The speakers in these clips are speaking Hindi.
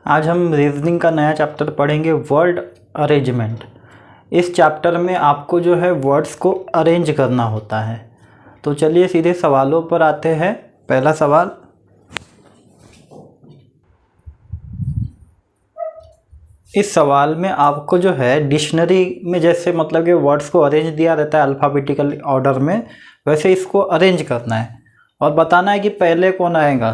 आज हम रीजनिंग का नया चैप्टर पढ़ेंगे, वर्ड अरेंजमेंट। इस चैप्टर में आपको जो है वर्ड्स को अरेंज करना होता है। तो चलिए सीधे सवालों पर आते हैं। पहला सवाल, इस सवाल में आपको जो है डिक्शनरी में जैसे मतलब कि वर्ड्स को अरेंज दिया रहता है अल्फ़ाबेटिकल ऑर्डर में, वैसे इसको अरेंज करना है और बताना है कि पहले कौन आएगा।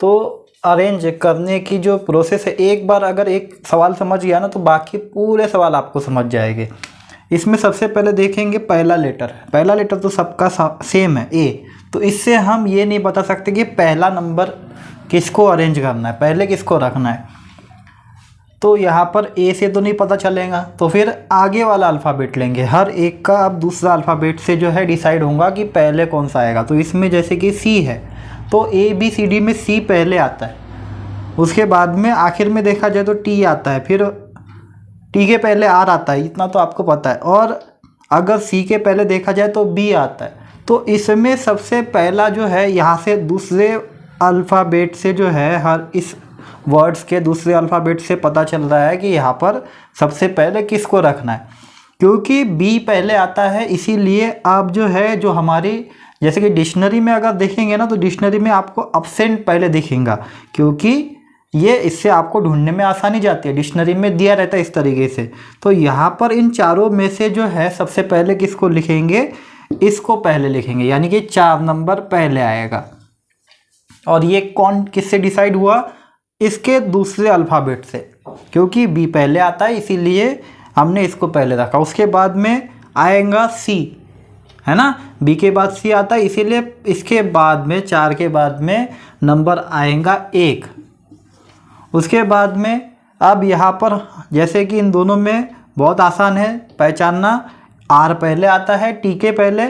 तो अरेंज करने की जो प्रोसेस है, एक बार अगर एक सवाल समझ गया ना तो बाकी पूरे सवाल आपको समझ जाएंगे। इसमें सबसे पहले देखेंगे पहला लेटर तो सबका सेम है, ए। तो इससे हम ये नहीं बता सकते कि पहला नंबर किसको अरेंज करना है, पहले किसको रखना है। तो यहाँ पर ए से तो नहीं पता चलेगा, तो फिर आगे वाला अल्फ़ाबेट लेंगे। हर एक का अब दूसरा अल्फ़ाबेट से जो है डिसाइड होगा कि पहले कौन सा आएगा। तो इसमें जैसे कि सी है तो ए बी सी डी में सी पहले आता है, उसके बाद में आखिर में देखा जाए तो टी आता है, फिर टी के पहले आर आता है, इतना तो आपको पता है। और अगर सी के पहले देखा जाए तो बी आता है। तो इसमें सबसे पहला जो है यहाँ से दूसरे अल्फ़ाबेट से जो है हर इस वर्ड्स के दूसरे अल्फ़ाबेट से पता चल रहा है कि यहाँ पर सबसे पहले किसको रखना है। क्योंकि बी पहले आता है इसीलिए आप जो है जो हमारी जैसे कि डिक्शनरी में अगर देखेंगे ना तो डिक्शनरी में आपको अब्सेंट पहले दिखेगा, क्योंकि ये इससे आपको ढूंढने में आसानी जाती है। डिक्शनरी में दिया रहता है इस तरीके से। तो यहाँ पर इन चारों में से जो है सबसे पहले किसको लिखेंगे, इसको पहले लिखेंगे, यानी कि 4 नंबर पहले आएगा। और ये कौन किससे डिसाइड हुआ, इसके दूसरे अल्फ़ाबेट से, क्योंकि बी पहले आता है इसीलिए हमने इसको पहले रखा। उसके बाद में आएगा सी, है ना, बी के बाद सी आता है इसीलिए इसके बाद में 4 के बाद में नंबर आएगा 1। उसके बाद में अब यहाँ पर जैसे कि इन दोनों में बहुत आसान है पहचानना, आर पहले आता है टी के पहले,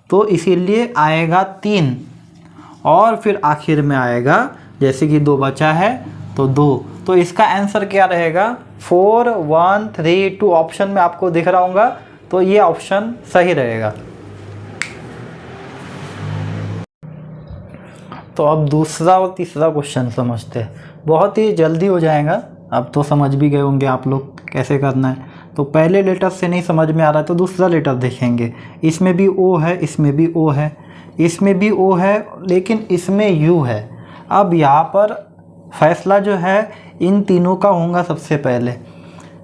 तो इसीलिए आएगा 3। और फिर आखिर में आएगा जैसे कि 2 बचा है तो 2। तो इसका आंसर क्या रहेगा, 4 1 3 2 ऑप्शन में आपको दिख रहा होगा, तो ये ऑप्शन सही रहेगा। तो अब दूसरा और तीसरा क्वेश्चन समझते हैं, बहुत ही जल्दी हो जाएगा। अब तो समझ भी गए होंगे आप लोग कैसे करना है। तो पहले लेटर से नहीं समझ में आ रहा है तो दूसरा लेटर देखेंगे। इसमें भी ओ है, इसमें भी ओ है, इसमें भी ओ है, लेकिन इसमें यू है। अब यहाँ पर फैसला जो है इन तीनों का होगा। सबसे पहले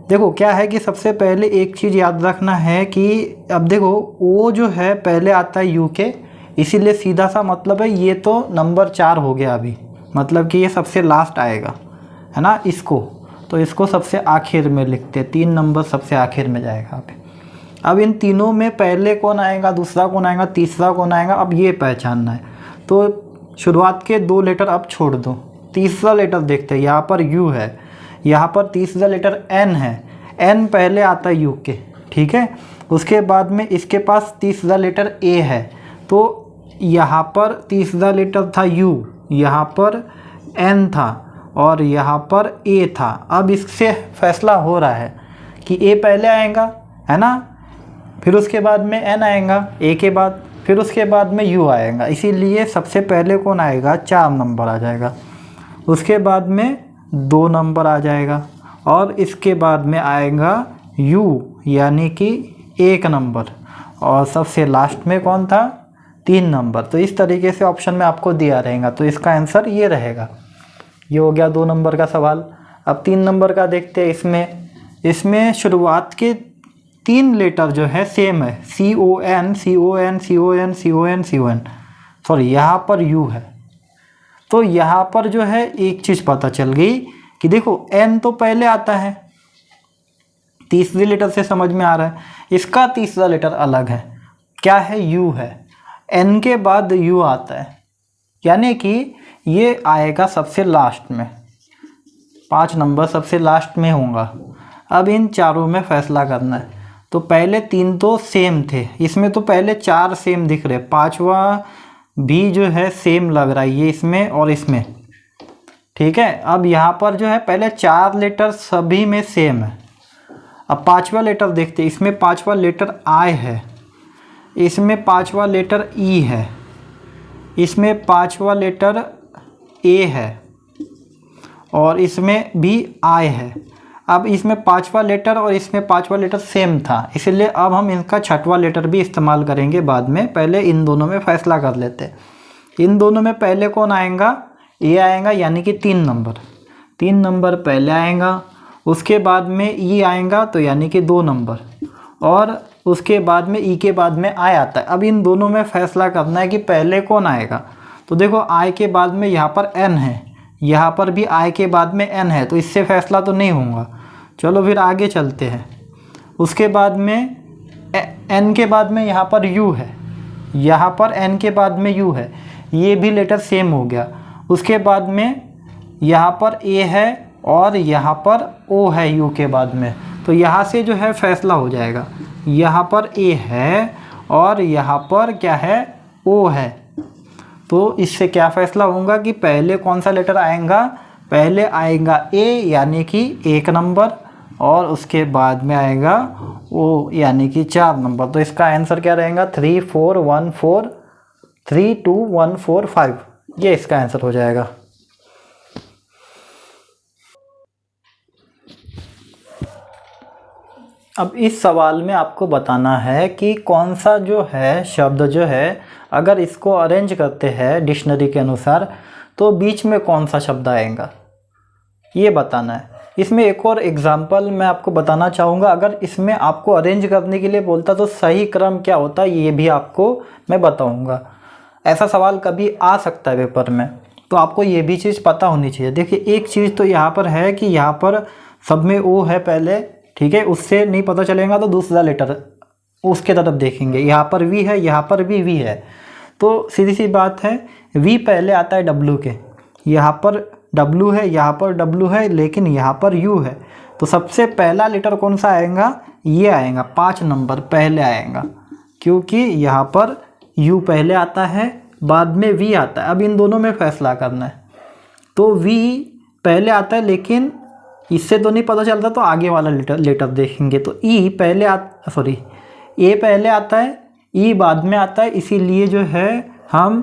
देखो क्या है कि सबसे पहले एक चीज़ याद रखना है कि अब देखो ओ जो है पहले आता है यू के, इसीलिए सीधा सा मतलब है ये तो नंबर 4 हो गया अभी, मतलब कि ये सबसे लास्ट आएगा, है ना। इसको तो इसको सबसे आखिर में लिखते हैं, 3 नंबर सबसे आखिर में जाएगा अभी। अब इन तीनों में पहले कौन आएगा, दूसरा कौन आएगा, तीसरा कौन आएगा, अब ये पहचानना है। तो शुरुआत के 2 लेटर अब छोड़ दो, तीसरा लेटर देखते हैं। यहाँ पर यू है, यहाँ पर तीसरा लेटर एन है, एन पहले आता है यू के, ठीक है। उसके बाद में इसके पास तीसरा लेटर ए है, तो यहाँ पर तीसरा लेटर था यू, यहाँ पर एन था और यहाँ पर ए था। अब इससे फैसला हो रहा है कि ए पहले आएगा, है ना, फिर उसके बाद में एन आएगा ए के बाद, फिर उसके बाद में यू आएगा, इसीलिए सबसे पहले कौन आएगा, 4 नंबर आ जाएगा। उसके बाद में 2 नंबर आ जाएगा और इसके बाद में आएगा यू यानी कि 1 नंबर, और सबसे लास्ट में कौन था, 3 नंबर। तो इस तरीके से ऑप्शन में आपको दिया रहेगा, तो इसका आंसर ये रहेगा। ये हो गया 2 नंबर का सवाल। अब 3 नंबर का देखते हैं। इसमें शुरुआत के 3 लेटर जो है सेम है, C O N C O N C O N C O N C O N, sorry यहाँ पर यू है। तो यहाँ पर जो है एक चीज़ पता चल गई कि देखो एन तो पहले आता है, तीसरे लेटर से समझ में आ रहा है। इसका तीसरा लेटर अलग है, क्या है, यू है, एन के बाद यू आता है, यानी कि ये आएगा सबसे लास्ट में, 5 नंबर सबसे लास्ट में होगा। अब इन चारों में फैसला करना है। तो पहले 3 तो सेम थे, इसमें तो पहले 4 सेम दिख रहे, 5वां भी जो है सेम लग रहा है, ये इसमें और इसमें, ठीक है। अब यहाँ पर जो है पहले 4 लेटर सभी में सेम है। अब 5वां लेटर देखते हैं, इसमें 5वां लेटर आई है, इसमें 5वां लेटर ई है, इसमें 5वां लेटर ए है और इसमें भी आई है। अब इसमें पांचवा लेटर और इसमें पांचवा लेटर सेम था, इसलिए अब हम इनका छठवां लेटर भी इस्तेमाल करेंगे बाद में। पहले इन दोनों में फैसला कर लेते हैं। इन दोनों में पहले कौन आएगा, ये आएगा, यानी कि 3 नंबर। 3 नंबर पहले आएगा, उसके बाद में ई आएगा तो यानी कि 2 नंबर, और उसके बाद में ई के बाद में आई आता है। अब इन दोनों में फैसला करना है कि पहले कौन आएगा। तो देखो आई के बाद में यहाँ पर एन है, यहाँ पर भी आई के बाद में एन है, तो इससे फैसला तो नहीं होगा। चलो फिर आगे चलते हैं। उसके बाद में एन के बाद में यहाँ पर यू है, यहाँ पर एन के बाद में यू है, ये भी लेटर सेम हो गया। उसके बाद में यहाँ पर ए है और यहाँ पर ओ है यू के बाद में, तो यहाँ से जो है फैसला हो जाएगा। यहाँ पर ए है और यहाँ पर क्या है, ओ है, तो इससे क्या फैसला होगा कि पहले कौन सा लेटर आएगा। पहले आएगा ए यानी कि 1 नंबर, और उसके बाद में आएगा ओ यानी कि 4 नंबर। तो इसका आंसर क्या रहेगा, 3 4 1 4 3 2 1 4 5, ये इसका आंसर हो जाएगा। अब इस सवाल में आपको बताना है कि कौन सा जो है शब्द जो है, अगर इसको अरेंज करते हैं डिक्शनरी के अनुसार तो बीच में कौन सा शब्द आएगा, ये बताना है। इसमें एक और एग्जांपल मैं आपको बताना चाहूँगा। अगर इसमें आपको अरेंज करने के लिए बोलता तो सही क्रम क्या होता है ये भी आपको मैं बताऊँगा। ऐसा सवाल कभी आ सकता है पेपर में, तो आपको ये भी चीज़ पता होनी चाहिए। देखिए एक चीज़ तो यहाँ पर है कि यहाँ पर सब में ओ है पहले, ठीक है, उससे नहीं पता चलेगा तो दूसरा लेटर उसके तरफ देखेंगे। यहाँ पर वी है, यहाँ पर भी वी है, तो सीधी सी बात है वी पहले आता है डब्लू के। यहाँ पर डब्लू है, यहाँ पर डब्लू है, लेकिन यहाँ पर यू है, तो सबसे पहला लेटर कौन सा आएगा, ये आएगा, 5 नंबर पहले आएगा, क्योंकि यहाँ पर यू पहले आता है, बाद में वी आता है। अब इन दोनों में फैसला करना है, तो वी पहले आता है, लेकिन इससे तो नहीं पता चलता, तो आगे वाला लेटर देखेंगे। तो ई पहले ए पहले आता है, ई बाद में आता है, इसीलिए जो है हम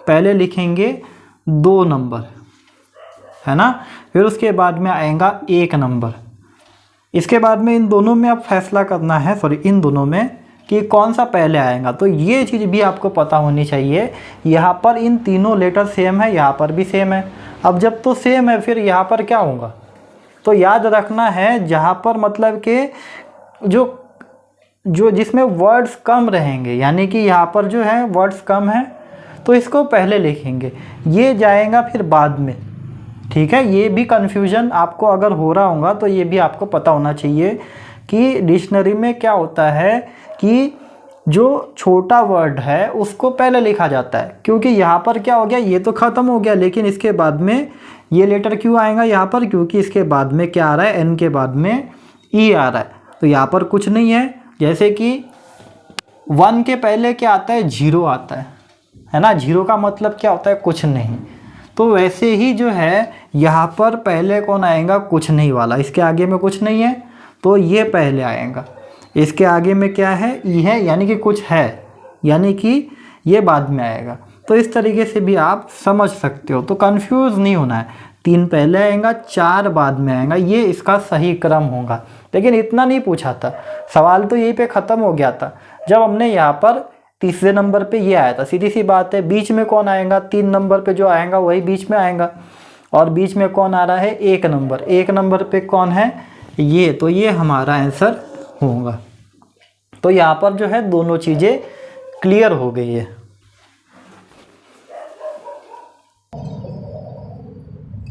पहले लिखेंगे 2 नंबर, है ना। फिर उसके बाद में आएगा 1 नंबर। इसके बाद में इन दोनों में अब फैसला करना है, इन दोनों में कि कौन सा पहले आएगा। तो ये चीज़ भी आपको पता होनी चाहिए। यहाँ पर इन तीनों लेटर सेम है, यहाँ पर भी सेम है। अब जब तो सेम है फिर यहाँ पर क्या होगा, तो याद रखना है जहाँ पर मतलब कि जो जिसमें वर्ड्स कम रहेंगे, यानी कि यहाँ पर जो है वर्ड्स कम है तो इसको पहले लिखेंगे, ये जाएगा फिर बाद में, ठीक है। ये भी कन्फ्यूजन आपको अगर हो रहा होगा तो ये भी आपको पता होना चाहिए कि डिक्शनरी में क्या होता है कि जो छोटा वर्ड है उसको पहले लिखा जाता है, क्योंकि यहाँ पर क्या हो गया, ये तो ख़त्म हो गया, लेकिन इसके बाद में ये लेटर क्यों आएगा यहाँ पर, क्योंकि इसके बाद में क्या आ रहा है, एन के बाद में ई आ रहा है, तो यहाँ पर कुछ नहीं है। जैसे कि 1 के पहले क्या आता है, 0 आता है ना। 0 का मतलब क्या होता है, कुछ नहीं। तो वैसे ही जो है यहाँ पर पहले कौन आएगा, कुछ नहीं वाला, इसके आगे में कुछ नहीं है तो ये पहले आएगा। इसके आगे में क्या है, ई है, यानी कि कुछ है, यानी कि ये बाद में आएगा। तो इस तरीके से भी आप समझ सकते हो, तो कंफ्यूज नहीं होना है। 3 पहले आएगा, 4 बाद में आएगा, ये इसका सही क्रम होगा। लेकिन इतना नहीं पूछा था, सवाल तो यहीं पे ख़त्म हो गया था जब हमने यहाँ पर तीसरे नंबर पे ये आया था। सीधी सी बात है, बीच में कौन आएगा, 3 नंबर पे जो आएगा वही बीच में आएगा, और बीच में कौन आ रहा है, 1 नंबर। 1 नंबर पे कौन है, ये, तो ये हमारा आंसर होगा। तो यहाँ पर जो है दोनों चीज़ें क्लियर हो गई है।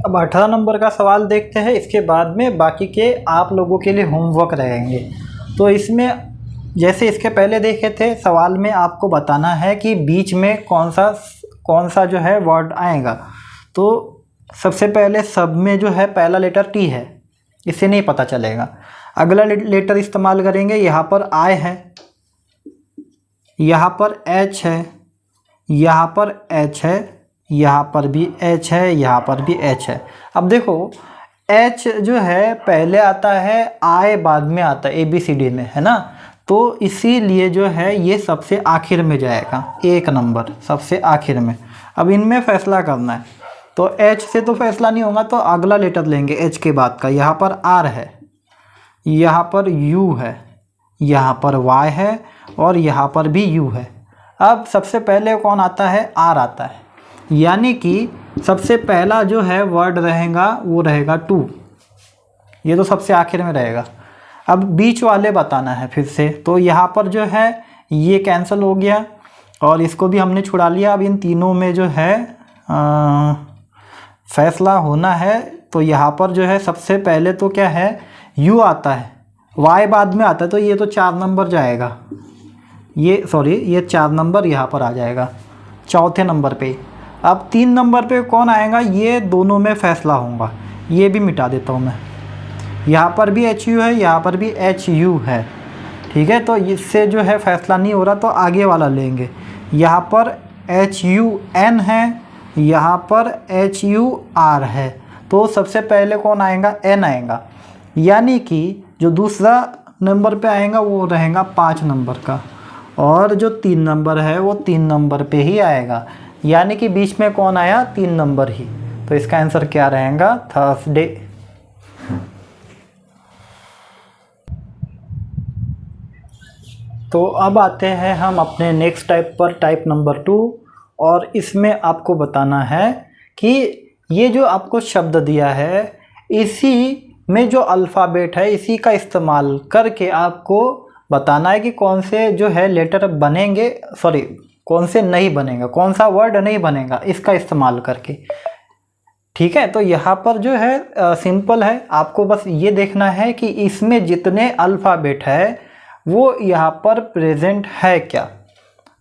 अब 18 नंबर का सवाल देखते हैं, इसके बाद में बाकी के आप लोगों के लिए होमवर्क रहेंगे। तो इसमें जैसे इसके पहले देखे थे, सवाल में आपको बताना है कि बीच में कौन सा जो है वर्ड आएगा। तो सबसे पहले सब में जो है पहला लेटर टी है, इससे नहीं पता चलेगा। अगला लेटर इस्तेमाल करेंगे, यहाँ पर आई है, यहाँ पर एच है, यहाँ पर एच है, यहाँ पर भी एच है, यहाँ पर भी एच है। अब देखो एच जो है पहले आता है, आई बाद में आता है ABCD में, है ना। तो इसीलिए जो है ये सबसे आखिर में जाएगा, 1 नंबर सबसे आखिर में। अब इनमें फैसला करना है, तो H से तो फैसला नहीं होगा, तो अगला लेटर लेंगे H के बाद का। यहाँ पर R है, यहाँ पर U है, यहाँ पर Y है और यहाँ पर भी U है। अब सबसे पहले कौन आता है? R आता है, यानी कि सबसे पहला जो है वर्ड रहेगा वो रहेगा टू, ये तो सबसे आखिर में रहेगा। अब बीच वाले बताना है फिर से, तो यहाँ पर जो है ये कैंसिल हो गया और इसको भी हमने छुड़ा लिया। अब इन तीनों में जो है फैसला होना है, तो यहाँ पर जो है सबसे पहले तो क्या है? U आता है, Y बाद में आता है, तो ये तो 4 नंबर जाएगा, ये 4 नंबर यहाँ पर आ जाएगा चौथे नंबर पे। अब 3 नंबर पे कौन आएगा? ये दोनों में फैसला होगा, ये भी मिटा देता हूँ मैं। यहाँ पर भी HU है, यहाँ पर भी HU है, ठीक है। तो इससे जो है फैसला नहीं हो रहा, तो आगे वाला लेंगे। यहाँ पर HUN है, यहाँ पर HUR है, तो सबसे पहले कौन आएगा? N आएगा, यानी कि जो दूसरा नंबर पे आएगा वो रहेगा 5 नंबर का, और जो 3 नंबर है वो 3 नंबर पे ही आएगा, यानी कि बीच में कौन आया? 3 नंबर ही। तो इसका आंसर क्या रहेगा? थर्सडे। तो अब आते हैं हम अपने नेक्स्ट टाइप पर, टाइप नंबर 2, और इसमें आपको बताना है कि ये जो आपको शब्द दिया है इसी में जो अल्फ़ाबेट है इसी का इस्तेमाल करके आपको बताना है कि कौन से जो है लेटर बनेंगे, कौन से नहीं बनेगा, कौन सा वर्ड नहीं बनेगा इसका इस्तेमाल करके, ठीक है। तो यहाँ पर जो है सिंपल है, आपको बस ये देखना है कि इसमें जितने अल्फ़ाबेट है वो यहाँ पर प्रेजेंट है क्या।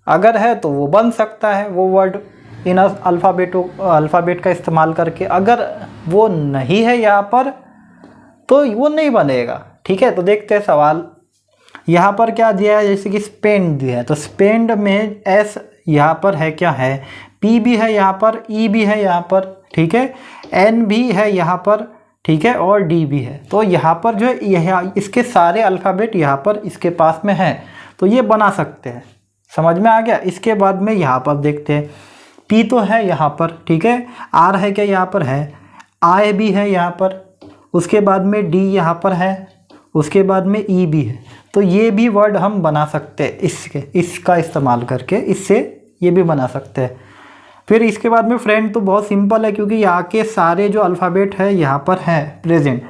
अगर है तो वो बन सकता है वो वर्ड इन अल्फ़ाबेट का इस्तेमाल करके, अगर वो नहीं है यहाँ पर तो वो नहीं बनेगा, ठीक है। तो देखते हैं सवाल। यहाँ पर क्या दिया है? जैसे कि स्पेंड दिया है, तो स्पेंड में S यहाँ पर है क्या है? P भी है यहाँ पर, E भी है यहाँ पर, ठीक है, N भी है यहाँ पर, ठीक है, और D भी है। तो यहाँ पर जो है यह इसके सारे अल्फ़ाबेट यहाँ पर इसके पास में है, तो ये बना सकते हैं। समझ में आ गया? इसके बाद में यहाँ पर देखते हैं, P तो है यहाँ पर, ठीक है, R है क्या? यहाँ पर है, I भी है यहाँ पर, उसके बाद में D यहाँ पर है, उसके बाद में E भी है। तो ये भी वर्ड हम बना सकते हैं इसका इस्तेमाल करके, इससे ये भी बना सकते हैं। फिर इसके बाद में फ्रेंड तो बहुत सिंपल है, क्योंकि यहाँ के सारे जो अल्फ़ाबेट है यहाँ पर है प्रेजेंट।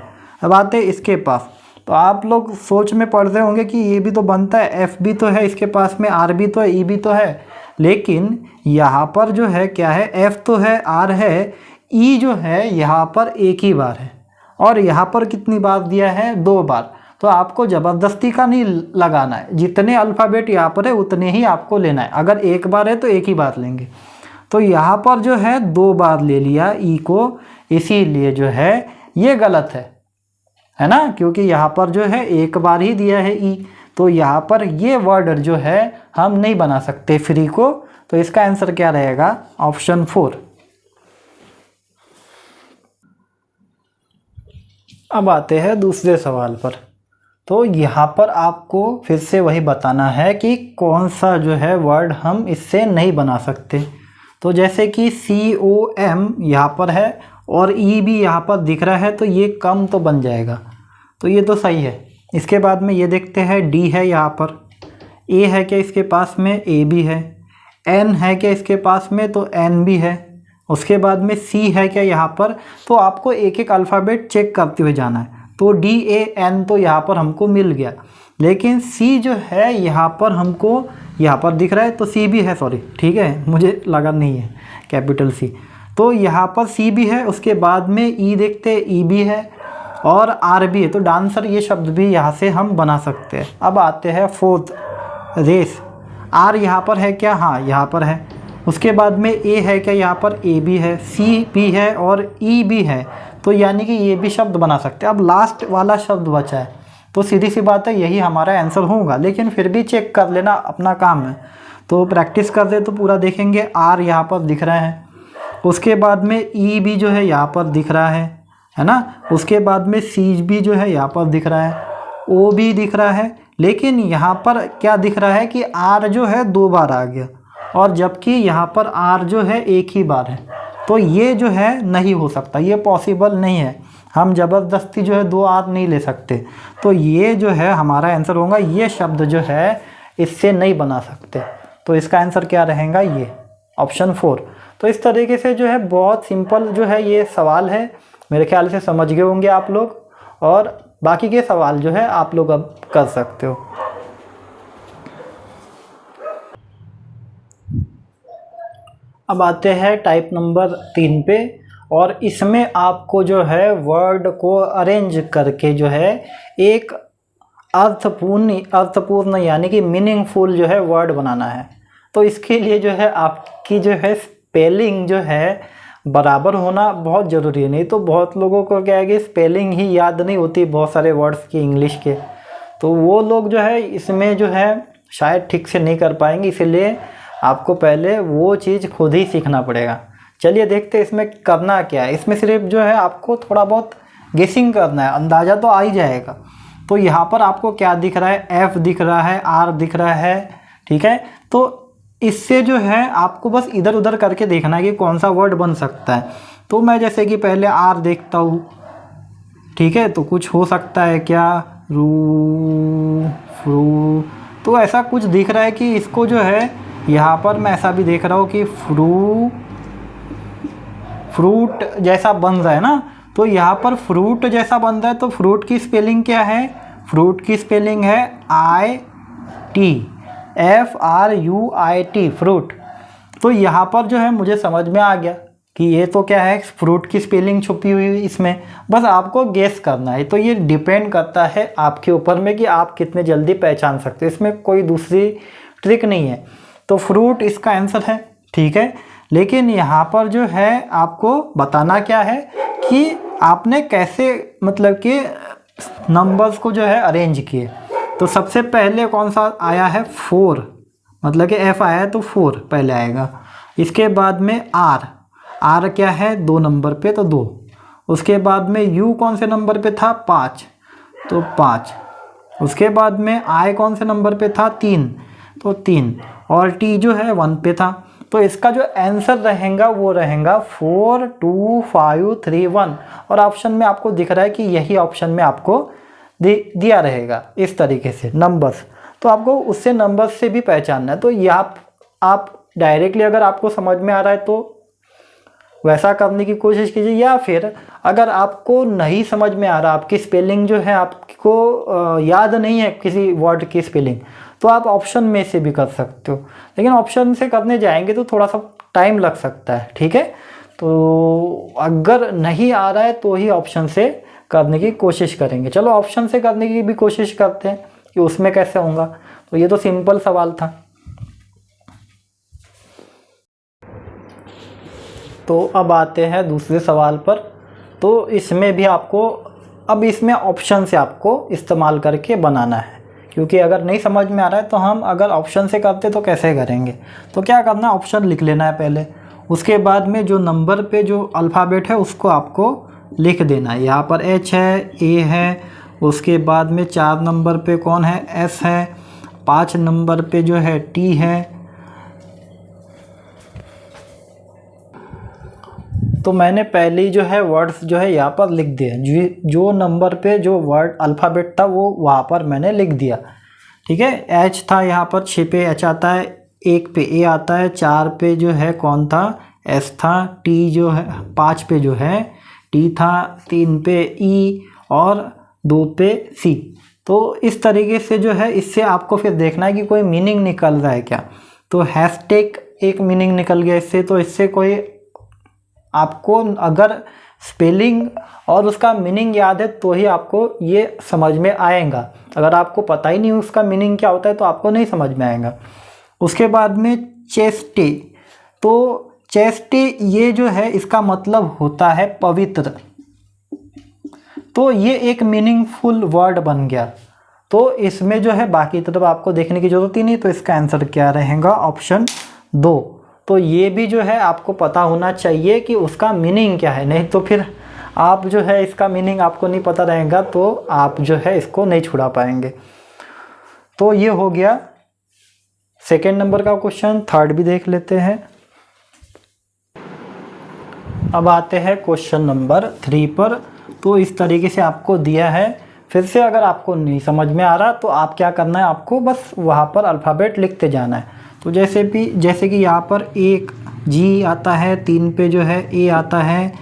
अब आते हैं इसके पास, तो आप लोग सोच में पढ़ रहे होंगे कि ये भी तो बनता है, F भी तो है इसके पास में, R भी तो है, E भी तो है, लेकिन यहाँ पर जो है क्या है? F तो है, R है, E जो है यहाँ पर एक ही बार है, और यहाँ पर कितनी बार दिया है? 2 बार। तो आपको ज़बरदस्ती का नहीं लगाना है, जितने अल्फ़ाबेट यहाँ पर है उतने ही आपको लेना है। अगर एक बार है तो एक ही बार लेंगे। तो यहाँ पर जो है 2 बार ले लिया ई को, इसीलिए जो है ये गलत है ना, क्योंकि यहाँ पर जो है एक बार ही दिया है ई। तो यहाँ पर ये वर्ड जो है हम नहीं बना सकते फ्री को, तो इसका आंसर क्या रहेगा? ऑप्शन 4। अब आते हैं दूसरे सवाल पर। तो यहाँ पर आपको फिर से वही बताना है कि कौन सा जो है वर्ड हम इससे नहीं बना सकते। तो जैसे कि COM यहाँ पर है और E भी यहाँ पर दिख रहा है, तो ये कम तो बन जाएगा, तो ये तो सही है। इसके बाद में ये देखते हैं, D है यहाँ पर, A है क्या इसके पास में? A भी है, N है क्या इसके पास में? तो N भी है। उसके बाद में C है क्या यहाँ पर? तो आपको एक एक अल्फ़ाबेट चेक करते हुए जाना है। तो D A N तो यहाँ पर हमको मिल गया, लेकिन C जो है यहाँ पर हमको यहाँ पर दिख रहा है, तो C भी है, ठीक है, मुझे लगा नहीं है कैपिटल C। तो यहाँ पर C भी है, उसके बाद में E देखते हैं, E भी है और R भी है। तो डांसर ये शब्द भी यहाँ से हम बना सकते हैं। अब आते हैं 4th, रेस। R यहाँ पर है क्या? हाँ, यहाँ पर है। उसके बाद में A है क्या? यहाँ पर A भी है, C भी है और E भी है, तो यानी कि ये भी शब्द बना सकते हैं। अब लास्ट वाला शब्द बचा है, तो सीधी सी बात है यही हमारा आंसर होगा, लेकिन फिर भी चेक कर लेना, अपना काम है। तो प्रैक्टिस कर दे तो पूरा देखेंगे। R यहाँ पर दिख रहा है, उसके बाद में E भी जो है यहाँ पर दिख रहा है ना, उसके बाद में C भी जो है यहाँ पर दिख रहा है, O भी दिख रहा है, लेकिन यहाँ पर क्या दिख रहा है कि R जो है 2 बार आ गया, और जबकि यहाँ पर R जो है एक ही बार है। तो ये जो है नहीं हो सकता, ये पॉसिबल नहीं है। हम ज़बरदस्ती जो है 2 आर नहीं ले सकते। तो ये जो है हमारा आंसर होगा, ये शब्द जो है इससे नहीं बना सकते। तो इसका आंसर क्या रहेगा, ये ऑप्शन 4। तो इस तरीके से जो है बहुत सिंपल जो है ये सवाल है, मेरे ख्याल से समझ गए होंगे आप लोग, और बाकी के सवाल जो है आप लोग अब कर सकते हो। अब आते हैं टाइप नंबर 3 पे, और इसमें आपको जो है वर्ड को अरेंज करके जो है एक अर्थपूर्ण यानी कि मीनिंगफुल जो है वर्ड बनाना है। तो इसके लिए जो है आपकी जो है स्पेलिंग जो है बराबर होना बहुत ज़रूरी है। नहीं तो बहुत लोगों को क्या है कि स्पेलिंग ही याद नहीं होती बहुत सारे वर्ड्स की इंग्लिश के, तो वो लोग जो है इसमें जो है शायद ठीक से नहीं कर पाएंगे। इसीलिए आपको पहले वो चीज़ खुद ही सीखना पड़ेगा। चलिए देखते हैं इसमें करना क्या है। इसमें सिर्फ जो है आपको थोड़ा बहुत गेसिंग करना है, अंदाज़ा तो आ ही जाएगा। तो यहाँ पर आपको क्या दिख रहा है, एफ दिख रहा है, आर दिख रहा है, ठीक है। तो इससे जो है आपको बस इधर उधर करके देखना है कि कौन सा वर्ड बन सकता है। तो मैं जैसे कि पहले आर देखता हूँ, ठीक है, तो कुछ हो सकता है क्या, रू फ्रू, तो ऐसा कुछ दिख रहा है कि इसको जो है यहाँ पर मैं ऐसा भी देख रहा हूँ कि फ्रूट जैसा बन रहा है ना। तो यहाँ पर फ्रूट जैसा बन रहा है, तो फ्रूट की स्पेलिंग क्या है, फ्रूट की स्पेलिंग है FRUIT, फ्रूट। तो यहाँ पर जो है मुझे समझ में आ गया कि ये तो क्या है, फ्रूट की स्पेलिंग छुपी हुई इसमें, बस आपको गेस करना है। तो ये डिपेंड करता है आपके ऊपर में कि आप कितने जल्दी पहचान सकते हो, इसमें कोई दूसरी ट्रिक नहीं है। तो फ्रूट इसका आंसर है, ठीक है। लेकिन यहाँ पर जो है आपको बताना क्या है कि आपने कैसे मतलब कि नंबर्स को जो है अरेंज किए। तो सबसे पहले कौन सा आया है, 4, मतलब कि F आया है तो 4 पहले आएगा। इसके बाद में R क्या है 2 नंबर पे, तो 2। उसके बाद में U कौन से नंबर पे था, 5, तो 5। उसके बाद में I कौन से नंबर पे था, 3, तो 3। और T जो है 1 पे था। तो इसका जो आंसर रहेगा वो रहेगा 4 2 5 3 1। और ऑप्शन में आपको दिख रहा है कि यही ऑप्शन में आपको दिया रहेगा इस तरीके से नंबर्स। तो आपको उससे नंबर्स से भी पहचानना है। तो ये आप डायरेक्टली अगर आपको समझ में आ रहा है तो वैसा करने की कोशिश कीजिए, या फिर अगर आपको नहीं समझ में आ रहा, आपकी स्पेलिंग जो है आपको याद नहीं है किसी वर्ड की स्पेलिंग, तो आप ऑप्शन में से भी कर सकते हो। लेकिन ऑप्शन से करने जाएंगे तो थोड़ा सा टाइम लग सकता है, ठीक है। तो अगर नहीं आ रहा है तो ही ऑप्शन से करने की कोशिश करेंगे। चलो ऑप्शन से करने की भी कोशिश करते हैं कि उसमें कैसे होगा। तो ये तो सिंपल सवाल था। तो अब आते हैं दूसरे सवाल पर। तो इसमें भी आपको अब इसमें ऑप्शन से आपको इस्तेमाल करके बनाना है, क्योंकि अगर नहीं समझ में आ रहा है तो हम अगर ऑप्शन से करते तो कैसे करेंगे। तो क्या करना है, ऑप्शन लिख लेना है पहले। उसके बाद में जो नंबर पे जो अल्फ़ाबेट है उसको आपको लिख देना है। यहाँ पर H है, A है, उसके बाद में 4 नंबर पे कौन है, S है, 5 नंबर पे जो है T है। तो मैंने पहले ही जो है वर्ड्स जो है यहाँ पर लिख दिए, जो नंबर पे जो वर्ड अल्फ़ाबेट था वो वहाँ पर मैंने लिख दिया, ठीक है। H था यहाँ पर, 6 पे H आता है, 1 पे A आता है, 4 पे जो है कौन था, S था, T जो है 5 पे जो है T था, 3 पे E और 2 पे C। तो इस तरीके से जो है इससे आपको फिर देखना है कि कोई मीनिंग निकल रहा है क्या। तो हैशटैग एक मीनिंग निकल गया इससे। तो इससे कोई आपको अगर स्पेलिंग और उसका मीनिंग याद है तो ही आपको ये समझ में आएगा। अगर आपको पता ही नहीं उसका मीनिंग क्या होता है तो आपको नहीं समझ में आएगा। उसके बाद में चेस्टी। तो चेस्टी ये जो है इसका मतलब होता है पवित्र। तो ये एक मीनिंगफुल वर्ड बन गया। तो इसमें जो है बाकी तरफ आपको देखने की ज़रूरत ही नहीं। तो इसका आंसर क्या रहेगा, ऑप्शन 2। तो ये भी जो है आपको पता होना चाहिए कि उसका मीनिंग क्या है, नहीं तो फिर आप जो है इसका मीनिंग आपको नहीं पता रहेगा तो आप जो है इसको नहीं छुड़ा पाएंगे। तो ये हो गया सेकेंड नंबर का क्वेश्चन। थर्ड भी देख लेते हैं। अब आते हैं क्वेश्चन नंबर 3 पर। तो इस तरीके से आपको दिया है। फिर से अगर आपको नहीं समझ में आ रहा तो आप क्या करना है, आपको बस वहाँ पर अल्फ़ाबेट लिखते जाना है। तो जैसे कि यहाँ पर 1 जी आता है, 3 पे जो है ए आता है,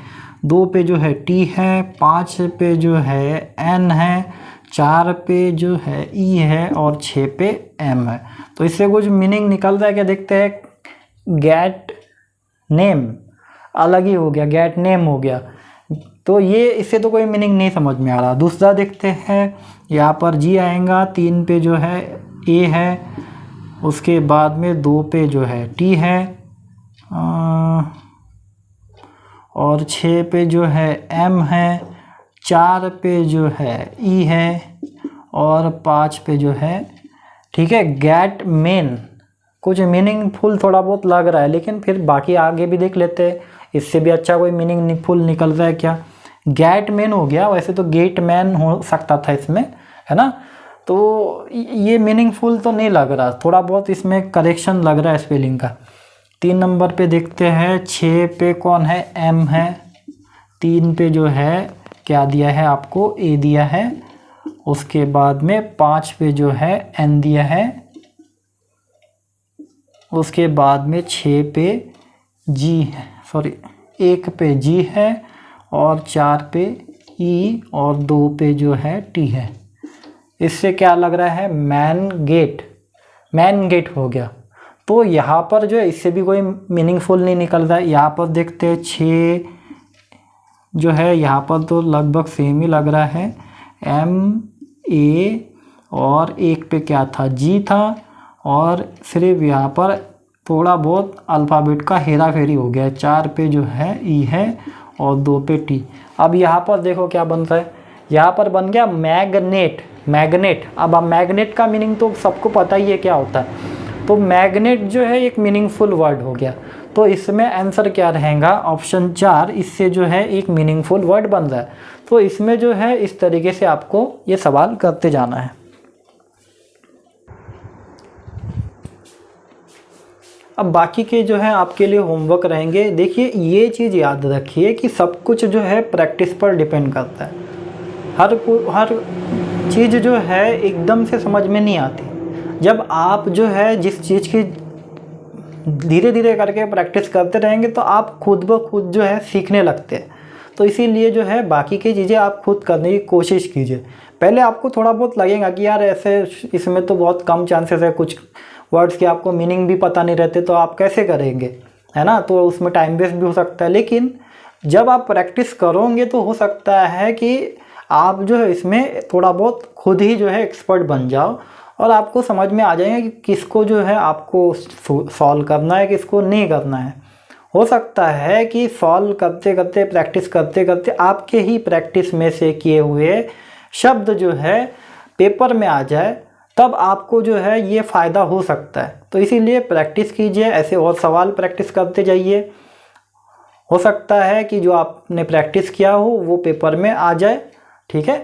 2 पे जो है टी है, 5 पे जो है एन है, 4 पे जो है ई है और 6 पे एम है। तो इससे कुछ मीनिंग निकल रहा है क्या, देखते हैं। गेट नेम अलग ही हो गया, गेट नेम हो गया। तो ये इससे तो कोई मीनिंग नहीं समझ में आ रहा। दूसरा देखते हैं, यहाँ पर जी आएगा, 3 पे जो है ए है, उसके बाद में 2 पे जो है टी है, और 6 पे जो है एम है, 4 पे जो है ई है और 5 पे जो है, ठीक है, गेट मेन। कुछ मीनिंगफुल थोड़ा बहुत लग रहा है, लेकिन फिर बाकी आगे भी देख लेते हैं, इससे भी अच्छा कोई मीनिंगफुल निकल रहा है क्या। गेट मैन हो गया, वैसे तो गेट मैन हो सकता था इसमें, है ना। तो ये मीनिंगफुल तो नहीं लग रहा, थोड़ा बहुत इसमें करेक्शन लग रहा है स्पेलिंग का। 3 नंबर पे देखते हैं, 6 पे कौन है, एम है, 3 पे जो है क्या दिया है आपको, ए दिया है, उसके बाद में 5 पे जो है एन दिया है, उसके बाद में 6 पे जी है, 1 पे जी है और 4 पे ई और 2 पे जो है टी है। इससे क्या लग रहा है, मैन गेट हो गया। तो यहाँ पर जो है इससे भी कोई मीनिंगफुल नहीं निकल रहा है। यहाँ पर देखते हैं 6 जो है, यहाँ पर तो लगभग सेम ही लग रहा है, एम ए और 1 पे क्या था, जी था, और सिर्फ यहाँ पर थोड़ा बहुत अल्फ़ाबेट का हेरा फेरी हो गया। 4 पे जो है ई है और 2 पे टी। अब यहाँ पर देखो क्या बन रहा है, यहाँ पर बन गया मैग्नेट। अब मैग्नेट का मीनिंग तो सबको पता ही है क्या होता है। तो मैग्नेट जो है एक मीनिंगफुल वर्ड हो गया। तो इसमें आंसर क्या रहेगा, ऑप्शन 4, इससे जो है एक मीनिंगफुल वर्ड बन रहा है। तो इसमें जो है इस तरीके से आपको ये सवाल करते जाना है। अब बाकी के जो है आपके लिए होमवर्क रहेंगे। देखिए ये चीज़ याद रखिए कि सब कुछ जो है प्रैक्टिस पर डिपेंड करता है। हर चीज़ जो है एकदम से समझ में नहीं आती। जब आप जो है जिस चीज़ की धीरे धीरे करके प्रैक्टिस करते रहेंगे तो आप खुद ब खुद जो है सीखने लगते हैं। तो इसीलिए जो है बाकी की चीज़ें आप खुद करने की कोशिश कीजिए। पहले आपको थोड़ा बहुत लगेगा कि यार ऐसे इसमें तो बहुत कम चांसेस है, कुछ वर्ड्स के आपको मीनिंग भी पता नहीं रहते तो आप कैसे करेंगे, है ना। तो उसमें टाइम वेस्ट भी हो सकता है। लेकिन जब आप प्रैक्टिस करोगे तो हो सकता है कि आप जो है इसमें थोड़ा बहुत खुद ही जो है एक्सपर्ट बन जाओ और आपको समझ में आ जाएगा कि किसको जो है आपको सॉल्व करना है, किसको नहीं करना है। हो सकता है कि सॉल्व करते करते, प्रैक्टिस करते करते आपके ही प्रैक्टिस में से किए हुए शब्द जो है पेपर में आ जाए, तब आपको जो है ये फ़ायदा हो सकता है। तो इसीलिए प्रैक्टिस कीजिए, ऐसे और सवाल प्रैक्टिस करते जाइए। हो सकता है कि जो आपने प्रैक्टिस किया हो वो पेपर में आ जाए, ठीक है।